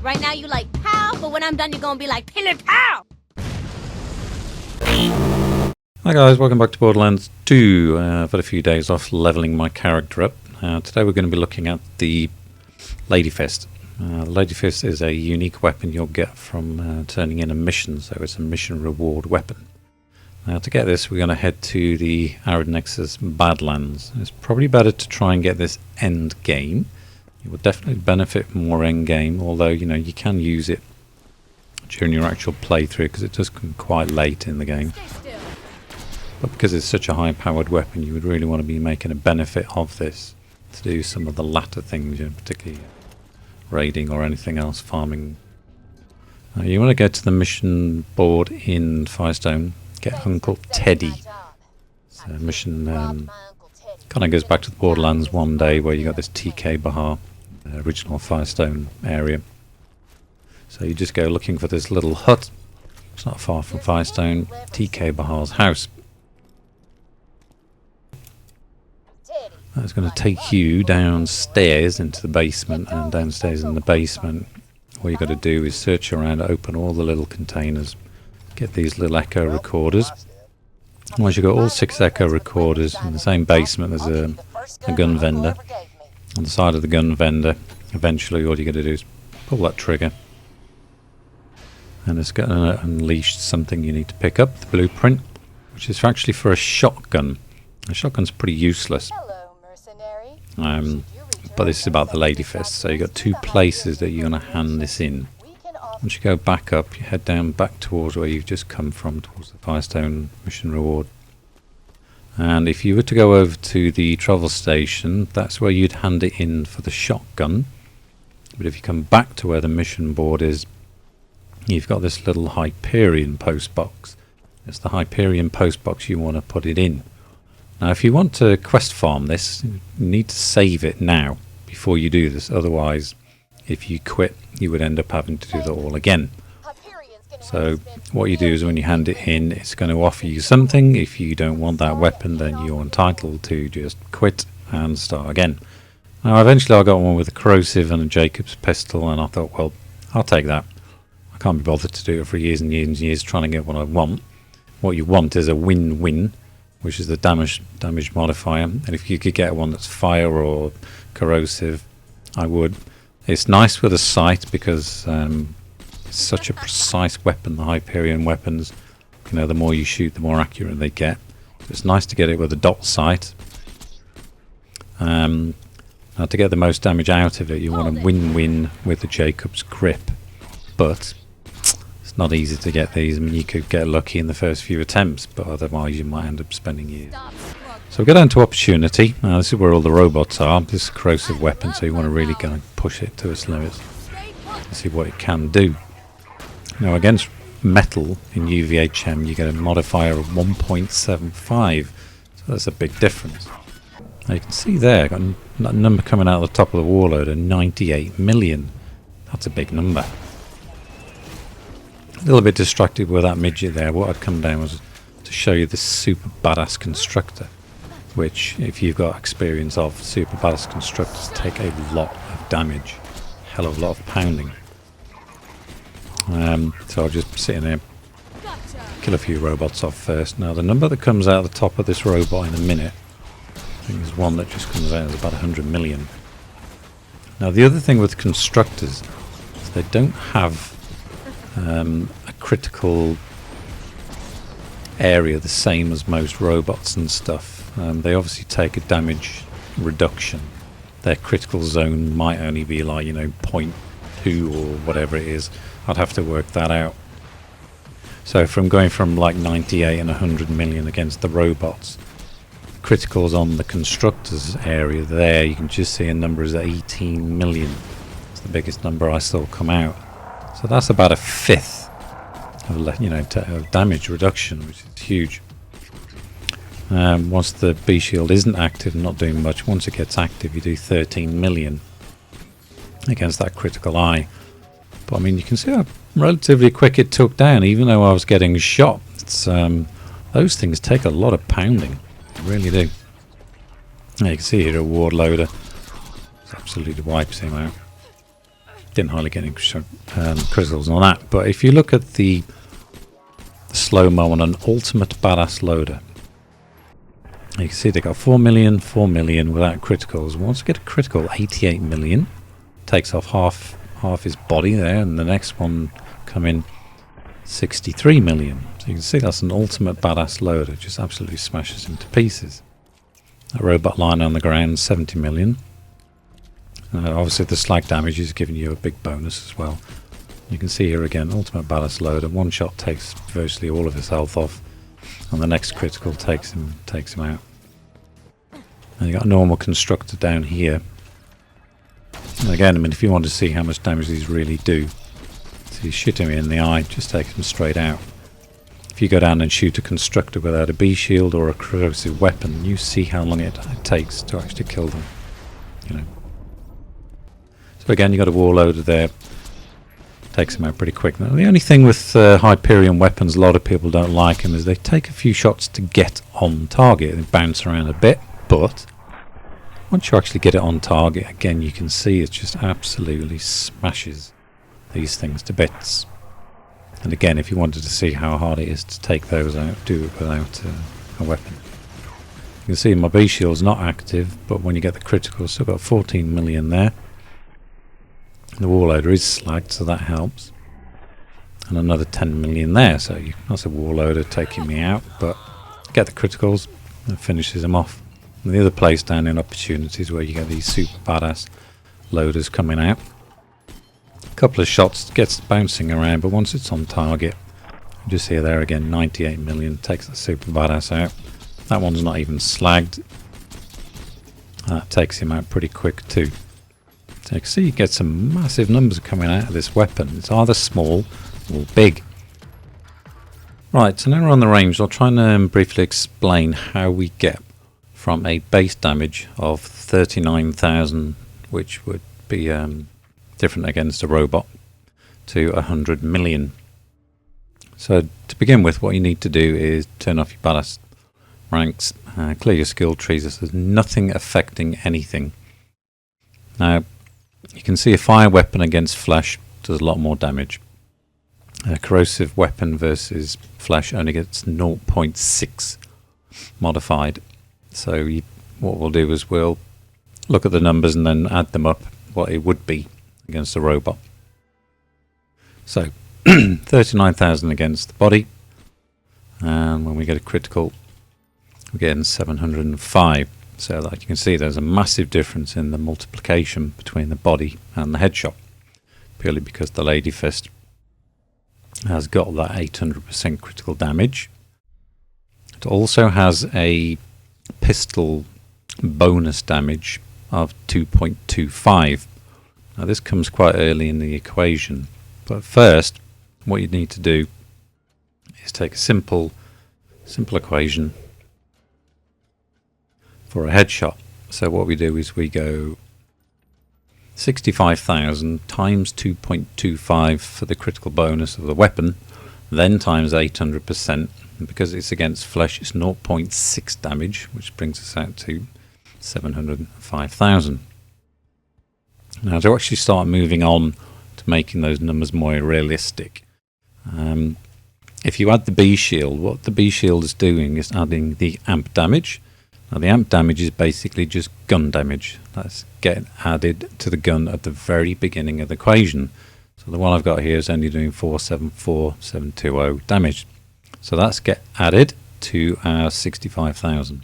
Right now you like pow, but when I'm done you're gonna be like pillar pow. Hi guys, welcome back to Borderlands 2. I've had a few days off leveling my character up. Today we're going to be looking at the LadyFist. The LadyFist is a unique weapon you'll get from turning in a mission, so it's a mission reward weapon. To get this we're going to head to the Arid Nexus Badlands. It's probably better to try and get this end game. You will definitely benefit more end game, although you can use it during your actual playthrough because it does come quite late in the game. But because it's such a high-powered weapon, you would really want to be making a benefit of this to do some of the latter things, particularly raiding or anything else, farming. You want to go to the mission board in Firestone, get Uncle Teddy. So mission kind of goes back to the Borderlands 1 day where you got this TK Bahar, the original Firestone area. So you just go looking for this little hut. It's not far from Firestone, TK Bahar's house. That's going to take you downstairs into the basement, and downstairs in the basement all you got to do is search around, open all the little containers, get these little echo recorders. Once you've got all 6 echo recorders in the same basement, there's a gun vendor. On the side of the gun vendor, eventually all you got to do is pull that trigger and it's going to unleash something you need to pick up, the blueprint, which is actually for a shotgun. A shotgun's pretty useless. But this is about the LadyFist, so you've got 2 places that you're going to hand this in. Once you go back up, you head down back towards where you've just come from, towards the Firestone mission reward. And if you were to go over to the travel station, that's where you'd hand it in for the shotgun. But if you come back to where the mission board is, you've got this little Hyperion post box. It's the Hyperion post box you want to put it in. Now if you want to quest farm this, you need to save it now before you do this, otherwise if you quit you would end up having to do that all again. So what you do is when you hand it in, it's going to offer you something. If you don't want that weapon, then you're entitled to just quit and start again. Now eventually I got one with a corrosive and a Jacob's pistol, and I thought, well, I'll take that. I can't be bothered to do it for years and years and years trying to get what I want. What you want is a win-win, which is the damage modifier, and if you could get one that's fire or corrosive, I would. It's nice with a sight because it's such a precise weapon, the Hyperion weapons. The more you shoot, the more accurate they get. So it's nice to get it with a dot sight. Now to get the most damage out of it, you want a win-win with the Jacob's grip, but it's not easy to get these. I mean, you could get lucky in the first few attempts, but otherwise you might end up spending years. So we go down to opportunity. Now this is where all the robots are. This is a corrosive weapon, so you want to really go and push it to its limits and see what it can do. Now against metal in UVHM you get a modifier of 1.75, so that's a big difference. Now you can see there, got a number coming out of the top of the warlord of 98 million. That's a big number. A little bit distracted with that midget there. What I'd come down was to show you this super badass constructor, which if you've got experience of, super badass constructors take a lot of damage, hell of a lot of pounding. So I'll just sit in there, kill a few robots off first. Now the number that comes out the top of this robot in a minute, I think there's one that just comes out as about 100 million. Now the other thing with constructors is they don't have a critical area the same as most robots and stuff. They obviously take a damage reduction. Their critical zone might only be like 0.2 or whatever it is. I'd have to work that out. So from going from like 98 and 100 million against the robots, criticals on the constructors area there, you can just see a number is 18 million. It's the biggest number I saw come out. So that's about a fifth of damage reduction, which is huge. Once the B shield isn't active, not doing much, once it gets active you do 13 million against that critical eye. But I mean, you can see how relatively quick it took down, even though I was getting shot. It's, those things take a lot of pounding, they really do. Now you can see here a ward loader absolutely wipes him out. Didn't hardly get any criticals on that. But if you look at the slow-mo on an ultimate badass loader, you can see they got 4 million, 4 million without criticals. Once you get a critical, 88 million. Takes off half his body there, and the next one come in 63 million. So you can see that's an ultimate badass loader. Just absolutely smashes him to pieces. That robot lying on the ground, 70 million. Obviously the slag damage is giving you a big bonus as well. You can see here again, ultimate ballast loader. One shot takes virtually all of his health off, and the next critical takes him out. And you got a normal constructor down here. And again, I mean, if you want to see how much damage these really do, so you shoot him in the eye, just takes him straight out. If you go down and shoot a constructor without a B shield or a corrosive weapon, you see how long it takes to actually kill them. You know. So again, you got a warloader there. Takes them out pretty quick. Now, the only thing with Hyperion weapons, a lot of people don't like them, is they take a few shots to get on target. They bounce around a bit, but once you actually get it on target, again, you can see it just absolutely smashes these things to bits. And again, if you wanted to see how hard it is to take those out, do it without a weapon. You can see my B shield's not active, but when you get the critical, still got 14 million there. The warloader is slagged, so that helps. And another 10 million there, so that's a warloader taking me out, but get the criticals and finishes them off. And the other place down in opportunities where you get these super badass loaders coming out. A couple of shots, gets bouncing around, but once it's on target, you just see there again, 98 million, takes the super badass out. That one's not even slagged. That takes him out pretty quick too. So you can see you get some massive numbers coming out of this weapon. It's either small or big. Right, so now we're on the range. I'll try and briefly explain how we get from a base damage of 39,000, which would be different against a robot, to 100 million. So to begin with, what you need to do is turn off your ballast ranks, clear your skill trees. There's nothing affecting anything. Now, you can see a fire weapon against flesh does a lot more damage. A corrosive weapon versus flesh only gets 0.6 modified. So what we'll do is we'll look at the numbers and then add them up, what it would be against a robot. So 39,000 against the body, and when we get a critical, we're getting 705. So like you can see, there's a massive difference in the multiplication between the body and the headshot, purely because the LadyFist has got that 800% critical damage. It also has a pistol bonus damage of 2.25. Now this comes quite early in the equation, but first what you need to do is take a simple equation for a headshot. So what we do is we go 65,000 times 2.25 for the critical bonus of the weapon, then times 800%, and because it's against flesh, it's 0.6 damage, which brings us out to 705,000. Now to actually start moving on to making those numbers more realistic, if you add the B shield, what the B shield is doing is adding the amp damage. Now the amp damage is basically just gun damage. That's getting added to the gun at the very beginning of the equation. So the one I've got here is only doing 474,720 damage. So that's get added to our 65,000.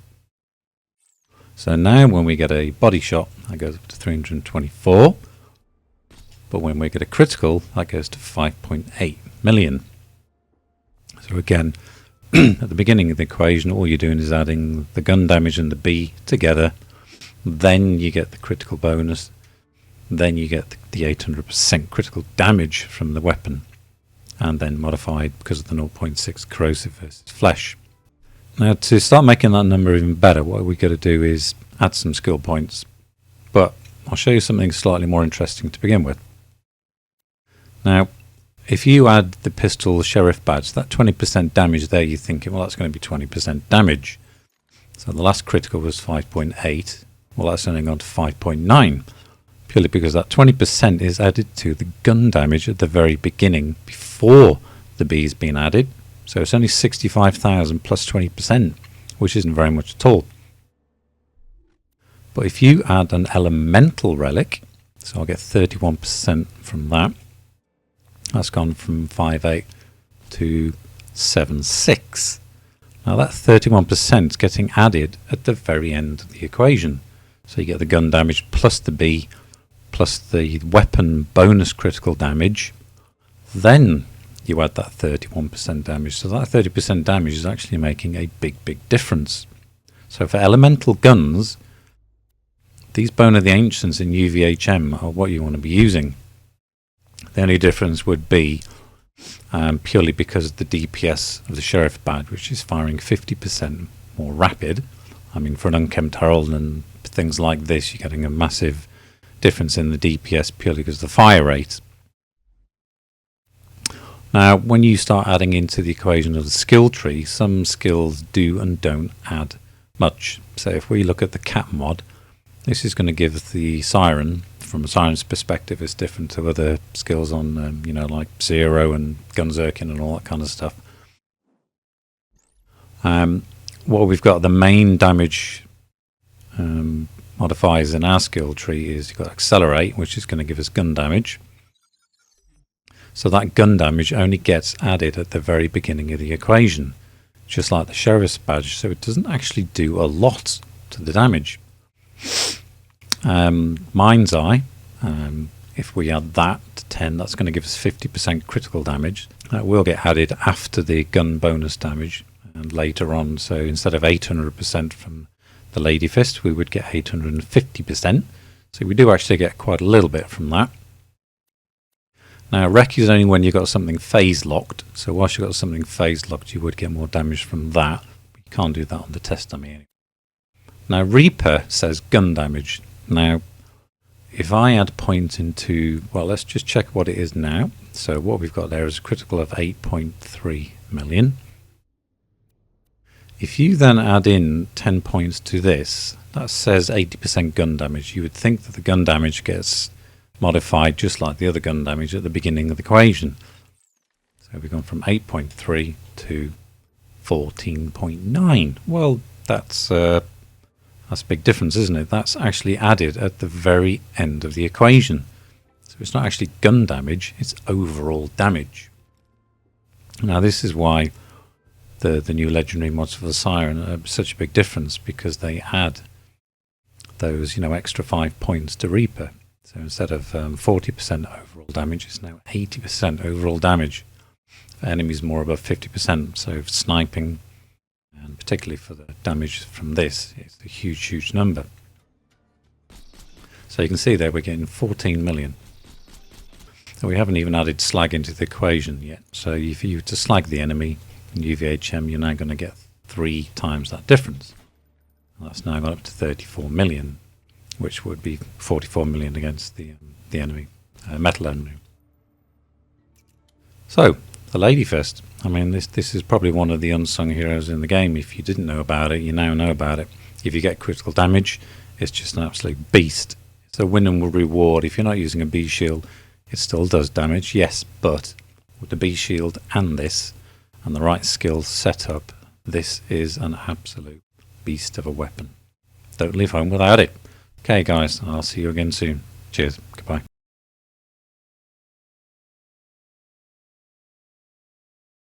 So now when we get a body shot, that goes up to 324. But when we get a critical, that goes to 5.8 million. So again, at the beginning of the equation, all you're doing is adding the gun damage and the B together. Then you get the critical bonus. Then you get the 800% critical damage from the weapon. And then modified because of the 0.6 corrosive versus flesh. Now to start making that number even better, what we've got to do is add some skill points. But I'll show you something slightly more interesting to begin with. Now, if you add the pistol sheriff badge, that 20% damage there, you're thinking, well, that's going to be 20% damage. So the last critical was 5.8. Well, that's only gone to 5.9. purely because that 20% is added to the gun damage at the very beginning before the B's been added. So it's only 65,000 plus 20%, which isn't very much at all. But if you add an elemental relic, so I'll get 31% from that. That's gone from 5.8 to 7.6. Now that 31% is getting added at the very end of the equation. So you get the gun damage plus the B plus the weapon bonus critical damage. Then you add that 31% damage. So that 30% damage is actually making a big difference. So for elemental guns, these Bone of the Ancients in UVHM are what you want to be using. The only difference would be purely because of the DPS of the Sheriff badge, which is firing 50% more rapid. I mean, for an unkempt herald and things like this, you're getting a massive difference in the DPS purely because of the fire rate. Now, when you start adding into the equation of the skill tree, some skills do and don't add much. So if we look at the cat mod, this is going to give the Siren, from a Siren's perspective, it's different to other skills on, you know, like Zero and Gunzerkin and all that kind of stuff. What we've got, the main damage modifiers in our skill tree is you've got Accelerate, which is going to give us gun damage. So that gun damage only gets added at the very beginning of the equation, just like the Sheriff's badge, so it doesn't actually do a lot to the damage. Mind's Eye, if we add that to 10, that's going to give us 50% critical damage. That will get added after the gun bonus damage and later on. So instead of 800% from the LadyFist, we would get 850%. So we do actually get quite a little bit from that. Now, Wreck is only when you've got something phase locked. So whilst you've got something phase locked, you would get more damage from that. You can't do that on the test dummy anyway. Now, Reaper says gun damage. Now, if I add point into, well, let's just check what it is now. So what we've got there is a critical of 8.3 million. If you then add in 10 points to this, that says 80% gun damage. You would think that the gun damage gets modified just like the other gun damage at the beginning of the equation. So we've gone from 8.3 to 14.9. Well, that's a big difference, isn't it? That's actually added at the very end of the equation. So it's not actually gun damage, it's overall damage. Now this is why the new legendary mods for the Siren are such a big difference, because they add those, you know, extra 5 points to Reaper. So instead of 40% overall damage, it's now 80% overall damage. For enemies more above 50%, so for sniping, and particularly for the damage from this, it's a huge number. So you can see there we're getting 14 million. And we haven't even added slag into the equation yet. So if you were to slag the enemy in UVHM, you're now going to get 3 times that difference. And that's now gone up to 34 million, which would be 44 million against the enemy, metal enemy. So, the LadyFist. I mean, this is probably one of the unsung heroes in the game. If you didn't know about it, you now know about it. If you get critical damage, it's just an absolute beast. It's a win and reward. If you're not using a B shield, it still does damage, yes, but with the B shield and this, and the right skills set up, this is an absolute beast of a weapon. Don't leave home without it. Okay guys, I'll see you again soon. Cheers.